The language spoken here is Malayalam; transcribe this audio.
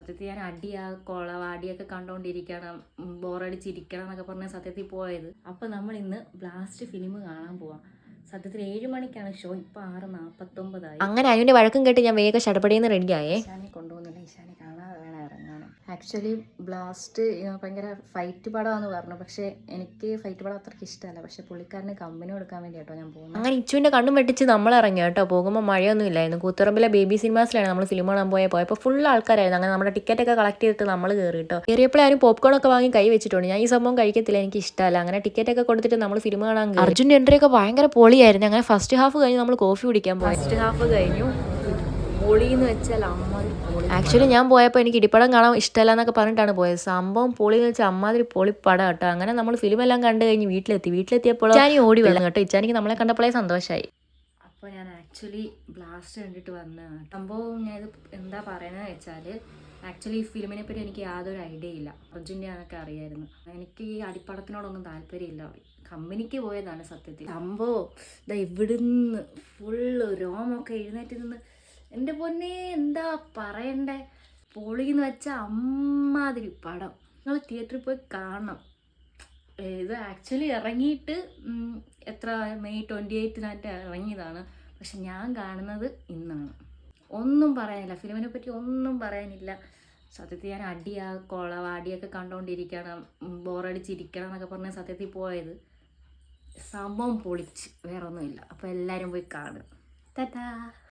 സത്യത്തിൽ ഞാൻ കൊളവാടിയൊക്കെ കണ്ടോണ്ടിരിക്കണം, ബോറടിച്ചിരിക്കണം എന്നൊക്കെ പറഞ്ഞ സത്യത്തിൽ പോയത്. അപ്പം നമ്മൾ ഇന്ന് ബ്ലാസ്റ്റ് ഫിലിം കാണാൻ പോവാം. സത്യത്തിൽ 7 മണിക്കാണ് ഷോ, ഇപ്പം 6:49. അങ്ങനെ അതിൻ്റെ വഴക്കം കേട്ട് ഞാൻ വേഗം ഷടപടിയെന്ന് റെഡിയായേ. ഇഷാനെ കൊണ്ടുപോകുന്നില്ല, ഇഷാനെ കാണാതെ വേണം ഇറങ്ങാനും. ആക്ച്വലി ബ്ലാസ്റ്റ് ഭയങ്കര ഫൈറ്റ് പടമാണെന്ന് പറഞ്ഞു, പക്ഷേ എനിക്ക് ഫൈറ്റ് പടം അത്രയ്ക്ക് ഇഷ്ടമല്ല. പക്ഷെ പുള്ളിക്കാരന് കമ്പനി കൊടുക്കാൻ വേണ്ടി കേട്ടോ ഞാൻ പോകുന്നത്. അങ്ങനെ ഇച്ചുവിൻ്റെ കണ്ണും വെട്ടിച്ച് നമ്മൾ ഇറങ്ങി കേട്ടോ. പോകുമ്പോൾ മഴയൊന്നും ഇല്ലായിരുന്നു. കൂത്തുറമ്പിലെ ബേബി സിനിമാസിലാണ് നമ്മൾ ഫിലിം കാണാൻ പോയപ്പോൾ ഫുൾ ആൾക്കാരായിരുന്നു. അങ്ങനെ നമ്മുടെ ടിക്കറ്റൊക്കെ കളക്ട് ചെയ്തിട്ട് നമ്മൾ കയറി കേട്ടോ. കയറിയപ്പോഴാരും പോപ്കോൺ ഒക്കെ വാങ്ങി കൈ വെച്ചിട്ടുണ്ട്. ഞാൻ ഈ സംഭവം കഴിക്കത്തില്ല, എനിക്ക് ഇഷ്ടമല്ല. അങ്ങനെ ടിക്കറ്റൊക്കെ കൊടുത്തിട്ട് നമ്മൾ ഫിലിം കാണാൻ കയറി. അർജുൻ്റെ എൻട്രി ഒക്കെ ഭയങ്കര പൊളിയായിരുന്നു. അങ്ങനെ ഫസ്റ്റ് ഹാഫ് കഴിഞ്ഞ് നമ്മൾ കോഫി കുടിക്കാൻ പോയി. ഫസ്റ്റ് ഹാഫ് കഴിഞ്ഞു. പൊളിന്ന് വെച്ചാൽ അമ്മാതിരി പൊളി. ആക്ച്വലി ഞാൻ പോയപ്പോൾ എനിക്ക് ഇടിപ്പടം കാണാൻ ഇഷ്ടമല്ല എന്നൊക്കെ പറഞ്ഞിട്ടാണ് പോയത്. സംഭവം പൊളിന്ന് വെച്ചാൽ അമ്മാതിരി പൊളിപ്പടം കേട്ടോ. അങ്ങനെ നമ്മൾ ഫിലിമെല്ലാം കണ്ടു കഴിഞ്ഞ് വീട്ടിലെത്തിയപ്പോൾ ഇച്ചാനി ഓടി വന്നു കേട്ടോ. ഇച്ചാനിക്ക് നമ്മളെ കണ്ടപ്പോഴേ സന്തോഷമായി. അപ്പോൾ ഞാൻ ആക്ച്വലി ബ്ലാസ്റ്റ് കണ്ടിട്ട് വന്നതാണ്. സംഭവം ഞാനിത് എന്താ പറയുന്നത് വെച്ചാൽ, ആക്ച്വലി ഈ ഫിലിമിനെ പറ്റി എനിക്ക് യാതൊരു ഐഡിയ ഇല്ല. അർജുൻ്റെ ആണെന്നൊക്കെ അറിയായിരുന്നു. എനിക്ക് ഈ അടിപ്പടത്തിനോടൊന്നും താല്പര്യമില്ല. കമ്പനിക്ക് പോയതാണ് സത്യത്തിൽ. സംഭവം ഇവിടുന്ന് ഫുള്ള് രോമൊക്കെ എഴുന്നേറ്റ് നിന്ന്, എൻ്റെ പൊന്നെ എന്താ പറയണ്ടേ, പൊളിന്ന് വെച്ചാൽ അമ്മാതിരി പടം. നിങ്ങൾ തിയേറ്ററിൽ പോയി കാണണം. ഇത് ആക്ച്വലി ഇറങ്ങിയിട്ട് എത്ര മെയ് 28 ഇറങ്ങിയതാണ്. പക്ഷെ ഞാൻ കാണുന്നത് ഇന്നാണ്. ഒന്നും പറയാനില്ല, ഫിലിമിനെ പറ്റി ഒന്നും പറയാനില്ല. സത്യത്തിൽ ഞാൻ കൊളവാടിയൊക്കെ കണ്ടോണ്ടിരിക്കണം, ബോറടിച്ചിരിക്കണം എന്നൊക്കെ പറഞ്ഞ സത്യത്തിൽ പോയത്. സംഭവം പൊളിച്ച്, വേറെ ഒന്നുമില്ല. അപ്പോൾ എല്ലാവരും പോയി കാണുക. ടാറ്റാ.